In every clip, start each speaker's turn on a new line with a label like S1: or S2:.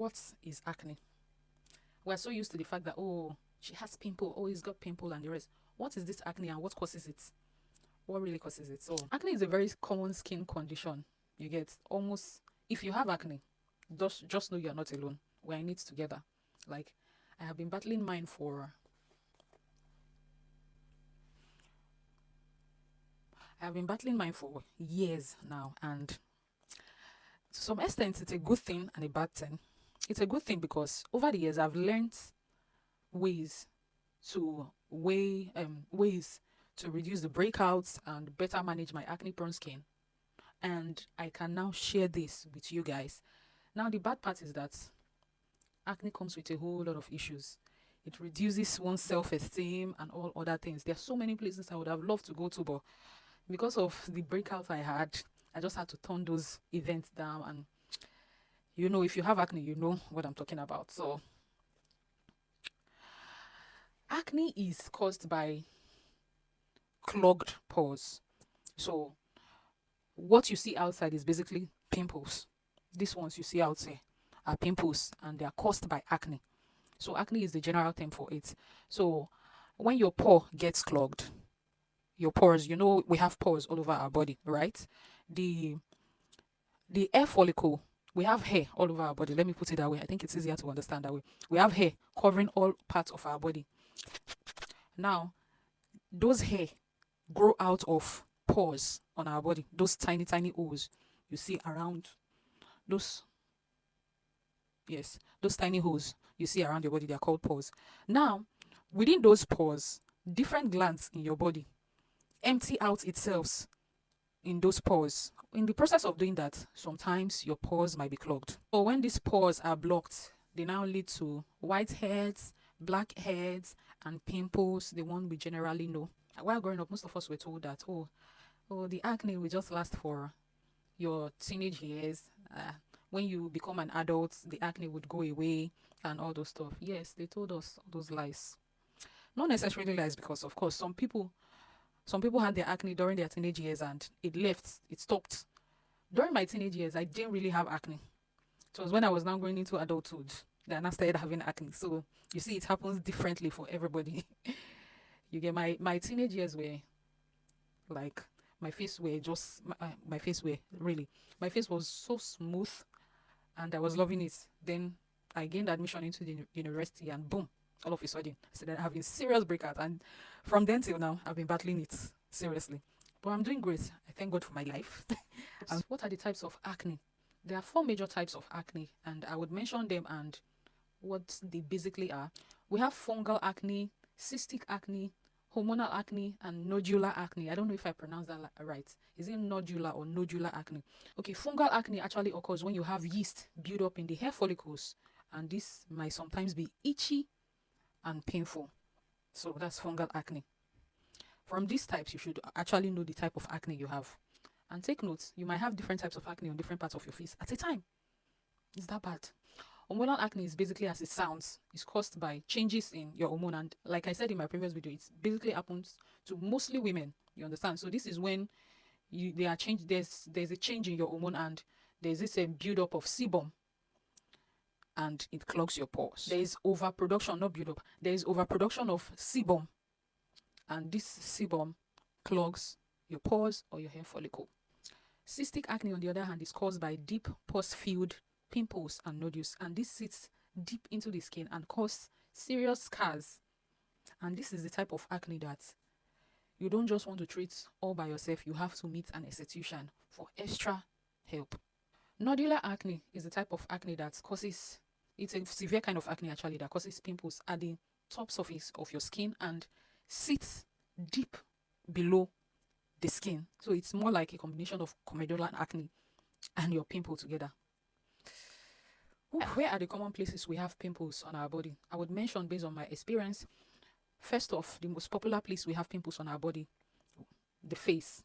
S1: What is acne? We're so used to the fact that, oh, she has pimple, oh, he's got pimple and the rest. What is this acne and what causes it? What really causes it? So acne is a very common skin condition. You get almost, if you have acne, just know you're not alone. We're in it together. Like, I have been battling mine for years now, and to some extent it's a good thing and a bad thing. It's a good thing because over the years I've learned ways ways to reduce the breakouts and better manage my acne prone skin, and I can now share this with you guys. Now the bad part is that acne comes with a whole lot of issues. It reduces one's self-esteem and all other things. There are so many places I would have loved to go to, but because of the breakout I had, I just had to turn those events down. And you know, if you have acne, you know what I'm talking about. So acne is caused by clogged pores. So what you see outside is basically pimples. These ones you see outside are pimples, and they are caused by acne. So acne is the general term for it. So when your pore gets clogged, your pores, you know, we have pores all over our body, right? The hair follicle, we have hair all over our body. Let me put it that way. I think it's easier to understand that way. We have hair covering all parts of our body. Now, those hair grow out of pores on our body, those tiny holes you see around those tiny holes you see around your body. They are called pores. Now, within those pores, different glands in your body empty out itself in those pores. In the process of doing that, sometimes your pores might be clogged. So when these pores are blocked, they now lead to whiteheads, blackheads, and pimples, the one we generally know. While growing up, most of us were told that, oh, the acne will just last for your teenage years. When you become an adult, the acne would go away and all those stuff. Yes, they told us all those lies. Not necessarily lies, because of course some people had their acne during their teenage years and it stopped. During my teenage years, I didn't really have acne. It was when I was now going into adulthood that I started having acne. So you see, it happens differently for everybody. You get, my teenage years were like, my face was so smooth and I was loving it. Then I gained admission into the university and boom, all of a sudden I started having serious breakout, and from then till now I've been battling it seriously. But I'm doing great. I thank God for my life. And what are the types of acne? There are 4 major types of acne, and I would mention them and what they basically are. We have fungal acne, cystic acne, hormonal acne, and nodular acne. I don't know if I pronounced that right. Is it nodular or nodular acne? Okay, fungal acne actually occurs when you have yeast build up in the hair follicles, and this might sometimes be itchy and painful. So that's fungal acne. From these types, you should actually know the type of acne you have. And take note, you might have different types of acne on different parts of your face at a time. Is that bad? Hormonal acne is basically as it sounds. It's caused by changes in your hormone, and like I said in my previous video, it basically happens to mostly women. You understand? So this is when there's a change in your hormone, and there's this build up of sebum, and it clogs your pores. There is overproduction, not build up. There is overproduction of sebum, and this sebum clogs your pores or your hair follicle. Cystic acne, on the other hand, is caused by deep pus-filled pimples and nodules, and this sits deep into the skin and cause serious scars. And this is the type of acne that you don't just want to treat all by yourself. You have to meet an esthetician for extra help. Nodular acne is the type of acne that causes, it's a severe kind of acne actually, that causes pimples at the top surface of your skin and sits deep below the skin. So it's more like a combination of comedolar acne and your pimple together. Where are the common places we have pimples on our body? I would mention based on my experience. First off, the most popular place we have pimples on our body, the face.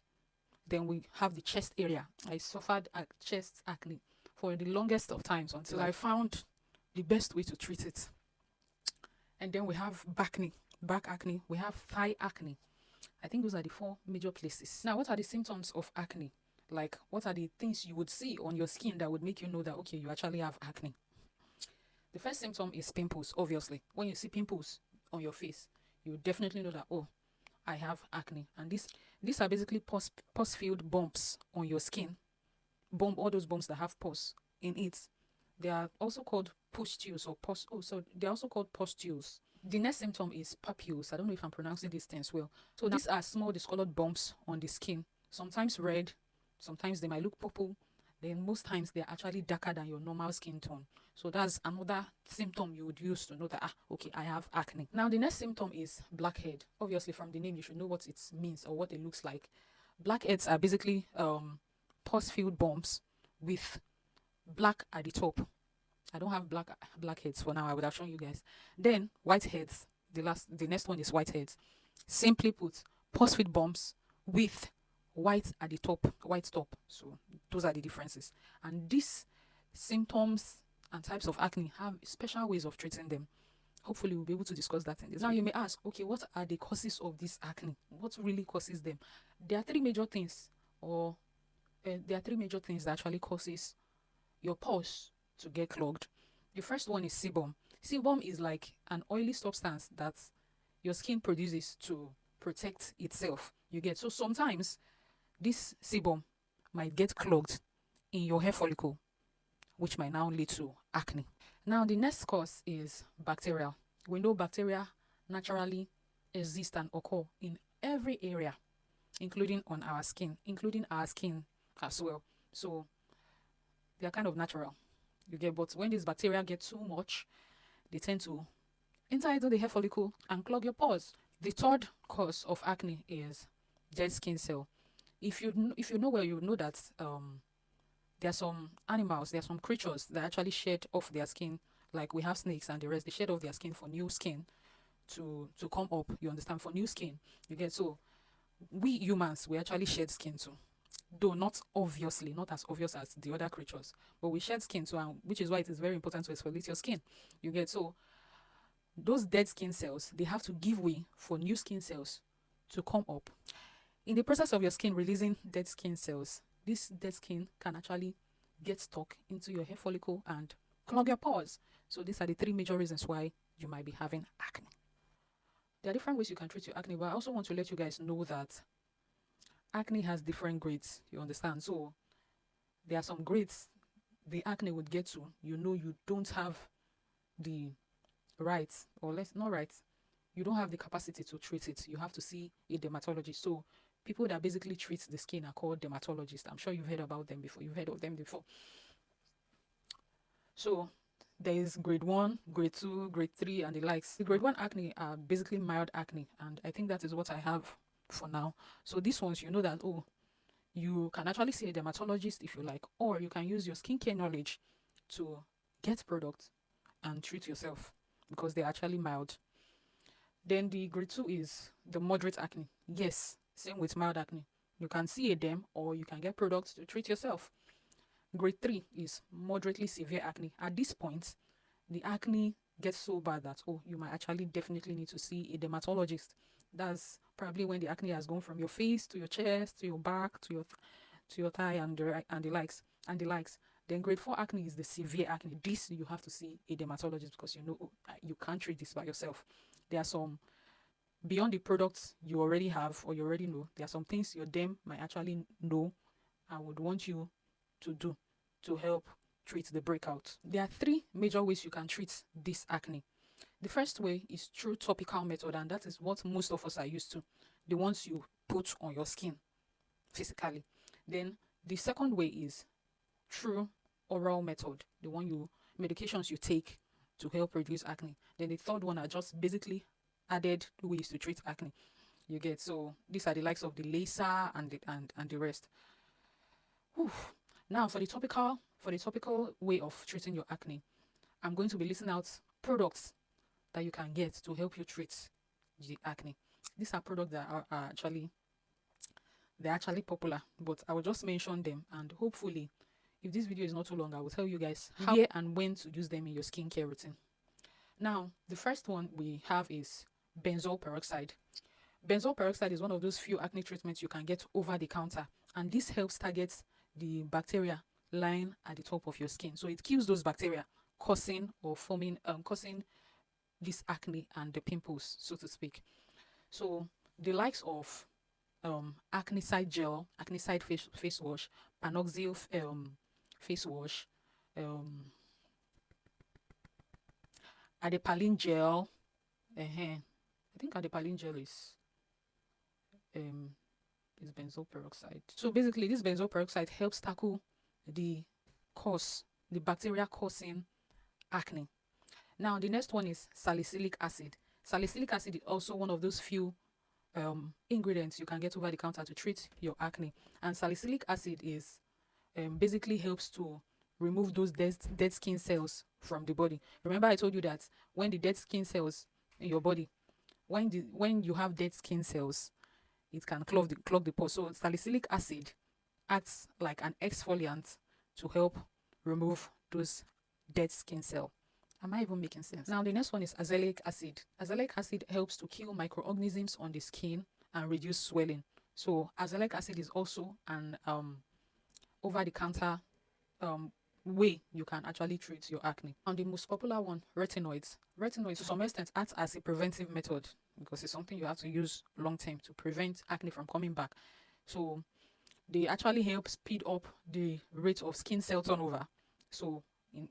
S1: Then we have the chest area. I suffered chest acne for the longest of times until I found the best way to treat it. And then we have back acne. We have thigh acne. I think those are the 4 major places. Now, what are the symptoms of acne? Like, what are the things you would see on your skin that would make you know that, okay, you actually have acne? The first symptom is pimples. Obviously, when you see pimples on your face, you definitely know that, oh, I have acne. And these are basically pus-filled bumps on your skin. All those bumps that have pus in it. They are also called pustules or pus. Oh, so they're also called pustules. The next symptom is papules. I don't know if I'm pronouncing these things well. So these are small discolored bumps on the skin. Sometimes red, sometimes they might look purple. Then most times they're actually darker than your normal skin tone. So that's another symptom you would use to know that, okay, I have acne. Now the next symptom is blackhead. Obviously from the name you should know what it means or what it looks like. Blackheads are basically pus-filled bumps with black at the top. I don't have blackheads for now. I would have shown you guys. Then whiteheads. The next one is whiteheads. Simply put, pus-filled bumps with white at the top, white top. So those are the differences. And these symptoms and types of acne have special ways of treating them. Hopefully we'll be able to discuss that in this. Now you may ask, okay, what are the causes of this acne? What really causes them? There are three major things, that actually causes your pores to get clogged. The first one is sebum. Sebum is like an oily substance that your skin produces to protect itself. You get, so sometimes this sebum might get clogged in your hair follicle, which might now lead to acne. Now the next cause is bacterial. We know bacteria naturally exist and occur in every area, including our skin as well. So they are kind of natural. You get, but when these bacteria get too much, they tend to enter into the hair follicle and clog your pores. The third cause of acne is dead skin cell. If you know well, you know that there are some animals, there are some creatures that actually shed off their skin, like we have snakes and the rest. They shed off their skin for new skin to come up. You understand? For new skin, you get. So we humans, we actually shed skin too, though not as obvious as the other creatures, but we shed skin too, which is why it is very important to exfoliate your skin. You get, so those dead skin cells, they have to give way for new skin cells to come up. In the process of your skin releasing dead skin cells, this dead skin can actually get stuck into your hair follicle and clog your pores. So these are the three major reasons why you might be having acne. There are different ways you can treat your acne, but I also want to let you guys know that acne has different grades, you understand? So there are some grades the acne would get to, you don't have the rights, or not rights, you don't have the capacity to treat it. You have to see a dermatologist. So people that basically treat the skin are called dermatologists. I'm sure you've heard about them before. You've heard of them before. So there is grade 1, grade 2, grade 3, and the likes. The grade 1 acne are basically mild acne, and I think that is what I have for now. So these ones, you know that, oh, you can actually see a dermatologist if you like, or you can use your skincare knowledge to get products and treat yourself because they're actually mild. Then the grade 2 is the moderate acne. Yes, same with mild acne. You can see a derm or you can get products to treat yourself. Grade 3 is moderately severe acne. At this point, the acne gets so bad that, oh, you might actually definitely need to see a dermatologist. That's probably when the acne has gone from your face to your chest, to your back, to your thigh, and the likes. Then grade 4 acne is the severe acne. This you have to see a dermatologist because you can't treat this by yourself. There are some, beyond the products you already have or you already know, there are some things your derm might actually know and would want you to do to help treat the breakout. There are 3 major ways you can treat this acne. The first way is through topical method, and that is what most of us are used to, the ones you put on your skin physically. Then the second way is through oral method, the medications you take to help reduce acne. Then the third one are just basically added ways to treat acne. You get, so these are the likes of the laser and the rest. Whew. Now for the topical way of treating your acne, I'm going to be listing out products that you can get to help you treat the acne. These are products that are actually popular, but I will just mention them, and hopefully if this video is not too long, I will tell you guys how and when to use them in your skincare routine. Now, the first one we have is benzoyl peroxide. Benzoyl peroxide is one of those few acne treatments you can get over the counter, and this helps target the bacteria lying at the top of your skin. So it kills those bacteria causing or forming causing this acne and the pimples, so to speak. So the likes of acne side gel, acne side face wash, panoxyl face wash, um adapalene gel. I think adapalene gel um is benzoyl peroxide. So basically, this benzoyl peroxide helps tackle the the bacteria causing acne. Now, the next one is salicylic acid. Salicylic acid is also one of those few ingredients you can get over the counter to treat your acne. And salicylic acid is basically helps to remove those dead skin cells from the body. Remember, I told you that when the dead skin cells in your body, when you have dead skin cells, it can clog the pores. So salicylic acid acts like an exfoliant to help remove those dead skin cell. Am I even making sense? Now, the next one is azelaic acid. Azelaic acid helps to kill microorganisms on the skin and reduce swelling. So azelaic acid is also an over-the-counter way you can actually treat your acne. And the most popular one, retinoids. Retinoids to some extent acts as a preventive method because it's something you have to use long term to prevent acne from coming back. So they actually help speed up the rate of skin cell turnover. So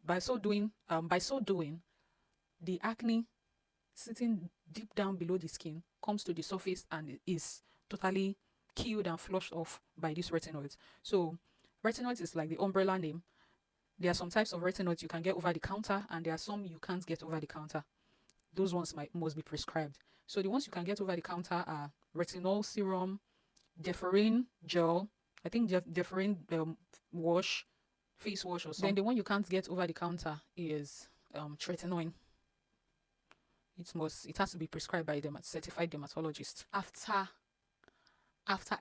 S1: by so doing, the acne sitting deep down below the skin comes to the surface and is totally killed and flushed off by these retinoids. So retinoids is like the umbrella name. There are some types of retinoids you can get over the counter, and there are some you can't get over the counter. Those ones must be prescribed. So the ones you can get over the counter are retinol serum, deferine gel, I think deferine wash, face wash or something. Then the one you can't get over the counter is tretinoin. It has to be prescribed by a certified dermatologist after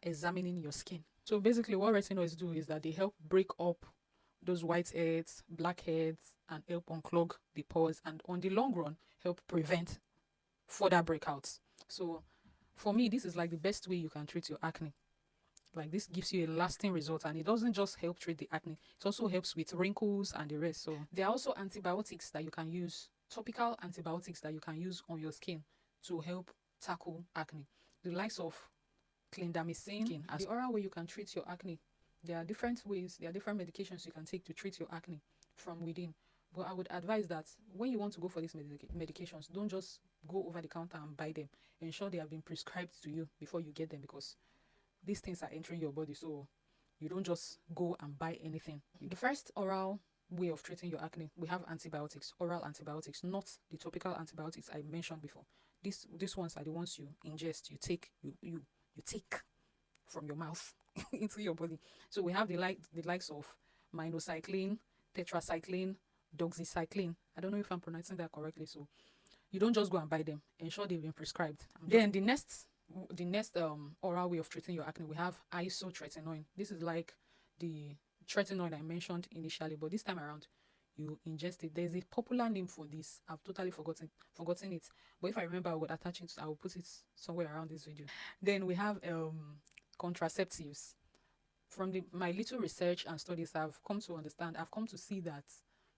S1: examining your skin. So basically what retinoids do is that they help break up those whiteheads, blackheads, and help unclog the pores, and on the long run help prevent further breakouts. So for me, this is like the best way you can treat your acne. Like, this gives you a lasting result, and it doesn't just help treat the acne, it also helps with wrinkles and the rest. So there are also antibiotics that you can use, topical antibiotics that you can use on your skin to help tackle acne. The likes of clindamycin, as the oral way you can treat your acne. There are different ways, there are different medications you can take to treat your acne from within. But I would advise that when you want to go for these medications, don't just go over the counter and buy them. Ensure they have been prescribed to you before you get them, because these things are entering your body, so you don't just go and buy anything. The first oral way of treating your acne, we have antibiotics, oral antibiotics, not the topical antibiotics I mentioned before. These ones are the ones you ingest, you take from your mouth into your body. So we have the likes of minocycline, tetracycline, doxycycline. I don't know if I'm pronouncing that correctly. So you don't just go and buy them. Ensure they've been prescribed. Then the next oral way of treating your acne, we have isotretinoin. This is like the tretinoin I mentioned initially, but this time around you ingest it. There's a popular name for this. I've totally forgotten it. But if I remember, I would attach it. I will put it somewhere around this video. Then we have contraceptives. From my little research and studies, I've come to see that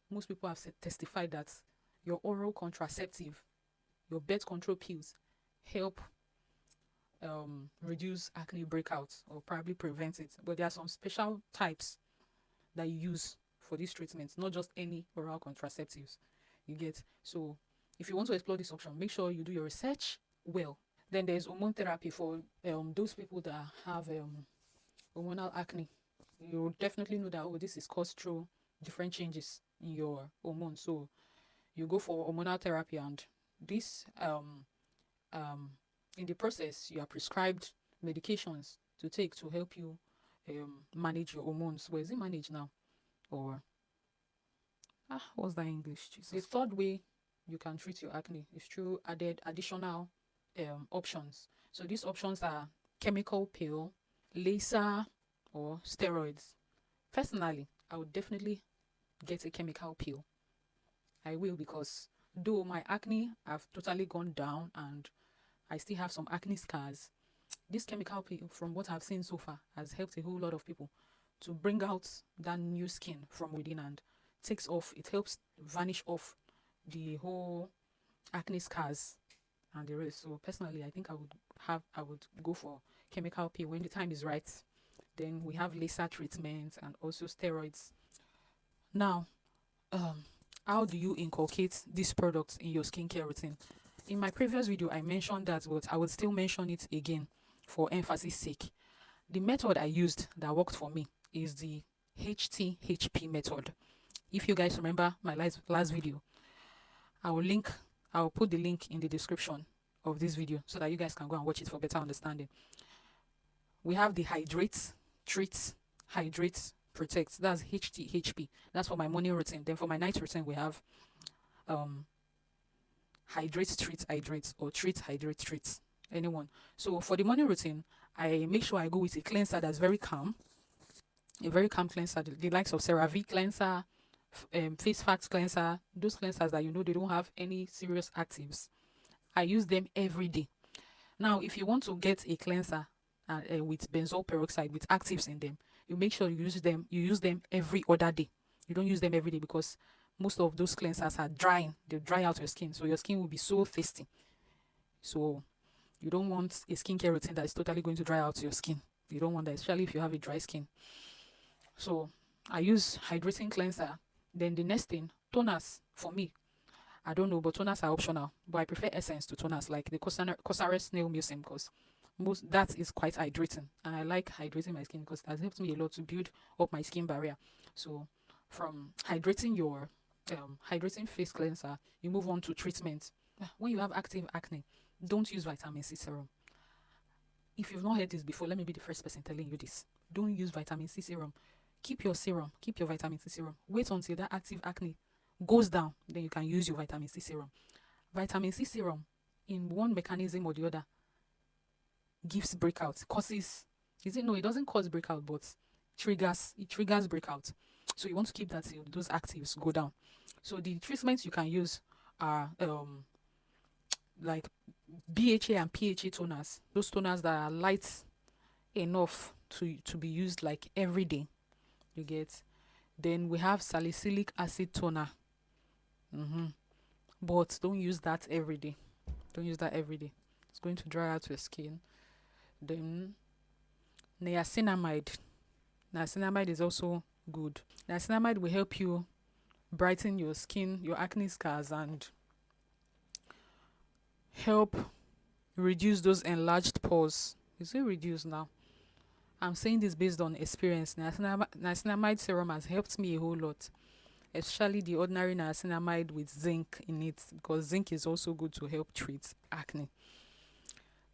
S1: most people have testified that your oral contraceptive, your birth control pills, help reduce acne breakouts or probably prevent it. But there are some special types that you use for these treatments, not just any oral contraceptives you get. So if you want to explore this option, make sure you do your research well. Then there's hormone therapy for those people that have hormonal acne. You definitely know that, oh, this is caused through different changes in your hormones. So you go for hormonal therapy, and this in the process you are prescribed medications to take to help you manage your hormones. Where is it managed now? Or what's that in English? Jesus. The third way you can treat your acne is through additional options. So these options are chemical peel, laser, or steroids. Personally, I would definitely get a chemical peel. I will, because though my acne have totally gone down and I still have some acne scars, this chemical peel, from what I've seen so far, has helped a whole lot of people to bring out that new skin from within and takes off, it helps vanish off the whole acne scars and the rest. So personally, I think I would go for chemical peel when the time is right. Then we have laser treatment and also steroids. Now, how do you inculcate these products in your skincare routine? In my previous video, I mentioned that, but I would still mention it again for emphasis sake. The method I used that worked for me is the HTHP method. If you guys remember my last video, I'll put the link in the description of this video so that you guys can go and watch it for better understanding. We have the hydrate, treat, hydrate, protect. That's HTHP. That's for my morning routine. Then for my night routine, we have hydrate, treat, hydrate, or treat, hydrate, treat. Anyone. So for the morning routine, I make sure I go with a cleanser that's very calm. A very calm cleanser, the likes of CeraVe cleanser, face fat cleanser, those cleansers that you know they don't have any serious actives. I use them every day. Now, if you want to get a cleanser with benzoyl peroxide with actives in them, you make sure you use them every other day. You don't use them every day because most of those cleansers are drying. They dry out your skin, so your skin will be so thirsty. So you don't want a skincare routine that is totally going to dry out your skin. You don't want that, especially if you have a dry skin. So I use hydrating cleanser. Then the next thing, toners. For me, I don't know, but toners are optional. But I prefer essence to toners, like the Cosrx snail mucin, because that is quite hydrating, and I like hydrating my skin because that helps me a lot to build up my skin barrier. So from hydrating your hydrating face cleanser, you move on to treatment. When you have active acne, don't use vitamin C serum. If you've not heard this before, let me be the first person telling you this. Don't use vitamin C serum. Keep your serum, keep your vitamin C serum. Wait until that active acne goes down, then you can use your vitamin C serum. Vitamin C serum, in one mechanism or the other, gives breakout, causes, it doesn't cause breakout, but it triggers breakout. So you want to keep that till those actives go down. So the treatments you can use are like BHA and PHA toners, those toners that are light enough to be used like every day. You get. Then we have salicylic acid toner. But don't use that every day. Don't use that every day. It's going to dry out your skin. Then niacinamide. Niacinamide is also good. Niacinamide will help you brighten your skin, your acne scars, and help reduce those enlarged pores. Is it reduced now? I'm saying this based on experience. Niacinamide serum has helped me a whole lot, especially the ordinary niacinamide with zinc in it, because zinc is also good to help treat acne.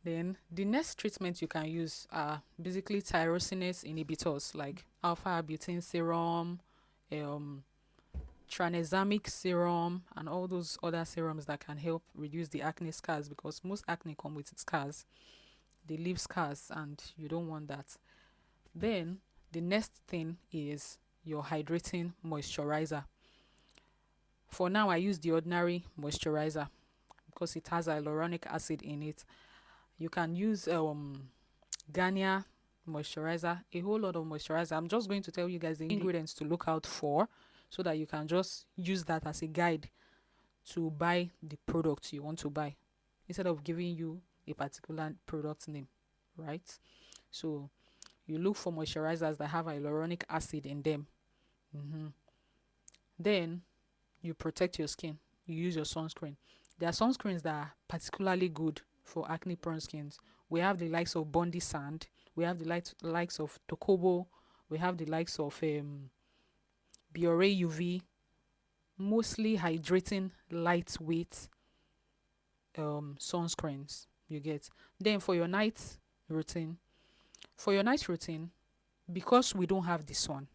S1: Then the next treatment you can use are basically tyrosinase inhibitors like alpha-arbutin serum, tranexamic serum, and all those other serums that can help reduce the acne scars, because most acne come with scars. They leave scars and you don't want that. Then the next thing is your hydrating moisturizer. For now, I use the ordinary moisturizer because it has hyaluronic acid in it. You can use Garnier moisturizer, a whole lot of moisturizer. I'm just going to tell you guys the ingredients to look out for so that you can just use that as a guide to buy the product you want to buy instead of giving you a particular product name, right? So you look for moisturizers that have hyaluronic acid in them. Then you protect your skin. You use your sunscreen. There are sunscreens that are particularly good for acne prone skins. We have the likes of Bondi Sand. We have the likes of Topical. We have the likes of Biore UV. Mostly hydrating, lightweight sunscreens. You get. Then for your night routine, because we don't have the sun,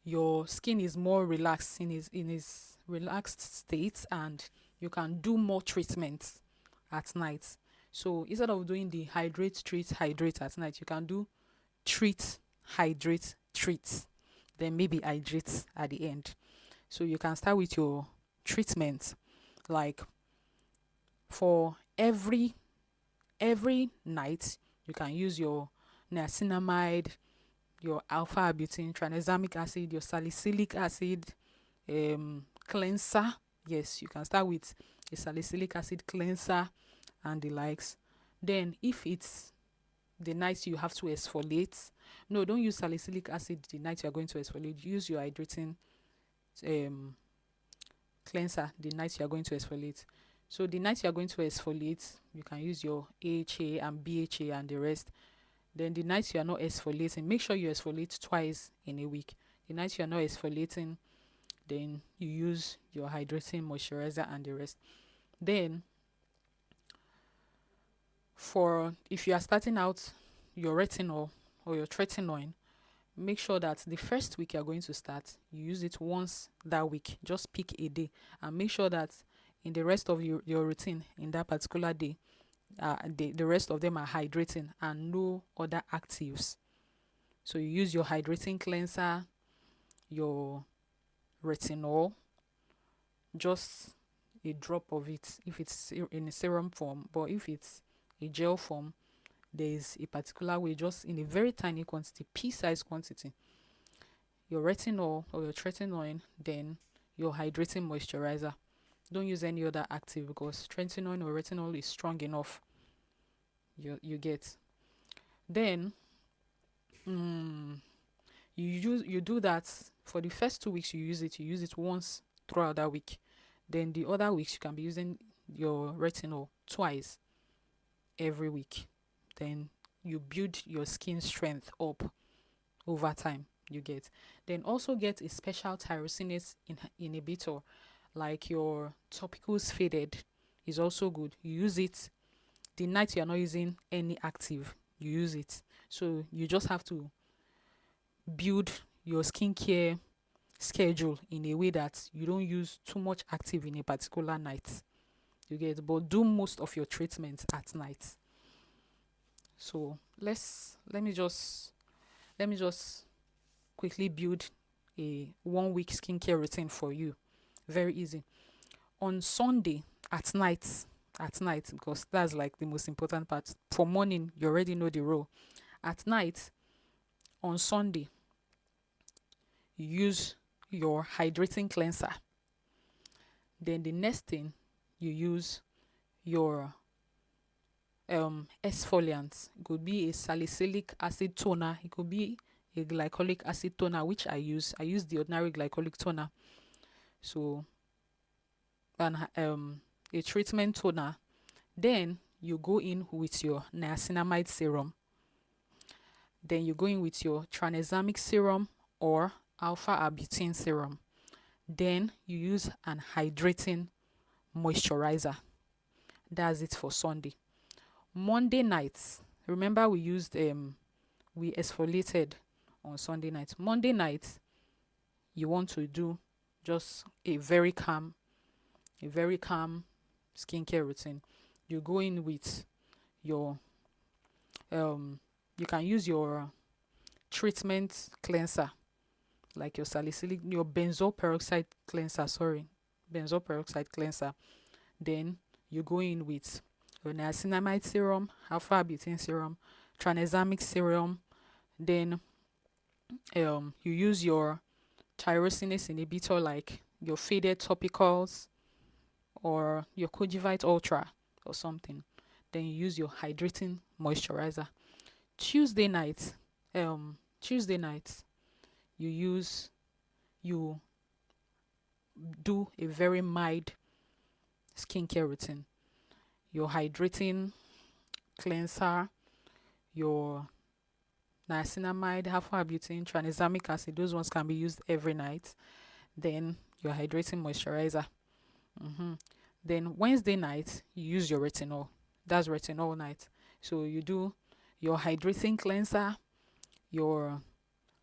S1: your skin is more relaxed in its relaxed state, and you can do more treatments at night. So instead of doing the hydrate, treat, hydrate at night, you can do treat, hydrate, treat, then maybe hydrate at the end. So you can start with your treatment, like for every night you can use your niacinamide, your alpha butane, tranexamic acid, your salicylic acid cleanser. Yes, you can start with a salicylic acid cleanser and the likes. Then if it's the night you have to exfoliate, no, don't use salicylic acid the night you are going to exfoliate. Use your hydrating cleanser the night you are going to exfoliate. So the night you are going to exfoliate, you can use your AHA and BHA and the rest. Then the night you are not exfoliating, make sure you exfoliate twice in a week. The night you are not exfoliating, then you use your hydrating moisturizer and the rest. Then for if you are starting out your retinol or your tretinoin, make sure that the first week you are going to start, you use it once that week. Just pick a day and make sure that in the rest of your routine in that particular day, the rest of them are hydrating and no other actives. So you use your hydrating cleanser, your retinol, just a drop of it if it's in a serum form, but if it's a gel form, there is a particular way, just in a very tiny quantity, pea-sized quantity, your retinol or your tretinoin, then your hydrating moisturizer. Don't use any other active because tretinoin or retinol is strong enough. You get. Then you do that for the first 2 weeks. You use it once throughout that week. Then the other weeks you can be using your retinol twice every week. Then you build your skin strength up over time. You get. Then also get a special tyrosinase inhibitor, like your Topical's Faded is also good. You use it the night you are not using any active. You use it. So you just have to build your skincare schedule in a way that you don't use too much active in a particular night. You get. But do most of your treatments at night. So let me just quickly build a 1 week skincare routine for you. Very easy. On Sunday at night, because that's like the most important part. For morning, you already know the rule. At night, on Sunday, you use your hydrating cleanser. Then the next thing, you use your exfoliant. It could be a salicylic acid toner. It could be a glycolic acid toner, which I use. I use the ordinary glycolic toner. So, and a treatment toner. Then you go in with your niacinamide serum. Then you go in with your tranexamic serum or alpha butane serum. Then you use an hydrating moisturizer. That's it for Sunday. Monday night, remember we exfoliated on Sunday night. Monday night, you want to do just a very calm skincare routine. You go in with your you can use your treatment cleanser, like your salicylic, your benzoyl peroxide cleanser. Then you go in with your niacinamide serum, alpha butane serum, tranexamic serum. Then you use your tyrosinase inhibitor, like your Faded Topicals or your Cogivite Ultra or something. Then you use your hydrating moisturizer. Tuesday night, you do a very mild skincare routine. Your hydrating cleanser, your niacinamide, alpha butane, tranexamic acid, those ones can be used every night. Then your hydrating moisturizer. Then Wednesday night, you use your retinol. That's retinol night. So you do your hydrating cleanser, your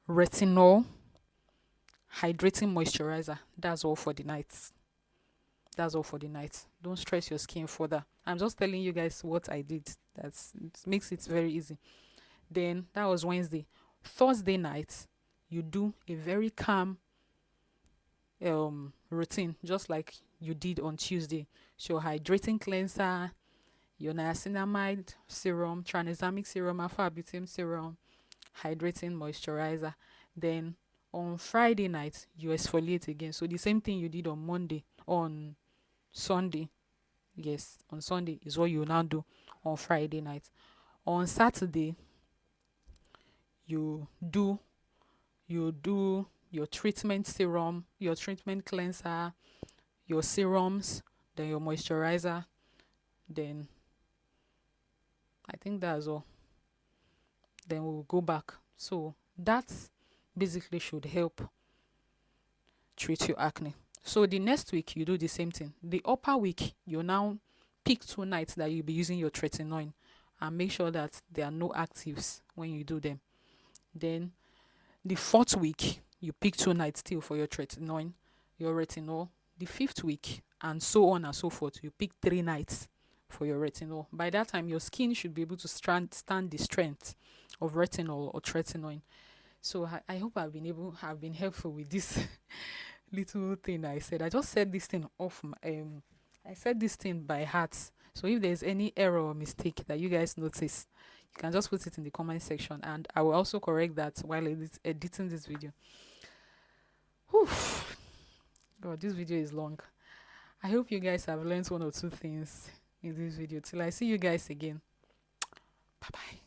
S1: retinol, hydrating moisturizer. That's all for the night. Don't stress your skin further. I'm just telling you guys what I did. It makes it very easy. Then that was Wednesday. Thursday night, you do a very calm routine, just like you did on Tuesday. So hydrating cleanser, your niacinamide serum, tranexamic serum, alpha butane serum, hydrating moisturizer. Then on Friday night you exfoliate again. So the same thing you did on Monday, on Sunday, yes, on Sunday is what you now do on Friday night. On Saturday you do your treatment serum, your treatment cleanser, your serums, then your moisturizer, then I think that's all. Then we'll go back. So that basically should help treat your acne. So the next week you do the same thing. The upper week you now pick 2 nights that you'll be using your tretinoin and make sure that there are no actives when you do them. Then the 4th week you pick 2 nights still for your tretinoin, your retinol. The 5th week and so on and so forth, you pick 3 nights for your retinol. By that time your skin should be able to stand the strength of retinol or tretinoin. So I hope I've been helpful with this little thing I said. I just said this thing I said this thing by heart. So if there's any error or mistake that you guys notice, you can just put it in the comment section, and I will also correct that while editing this video. Whew. God, this video is long. I hope you guys have learned 1 or 2 things in this video. Till I see you guys again. Bye bye.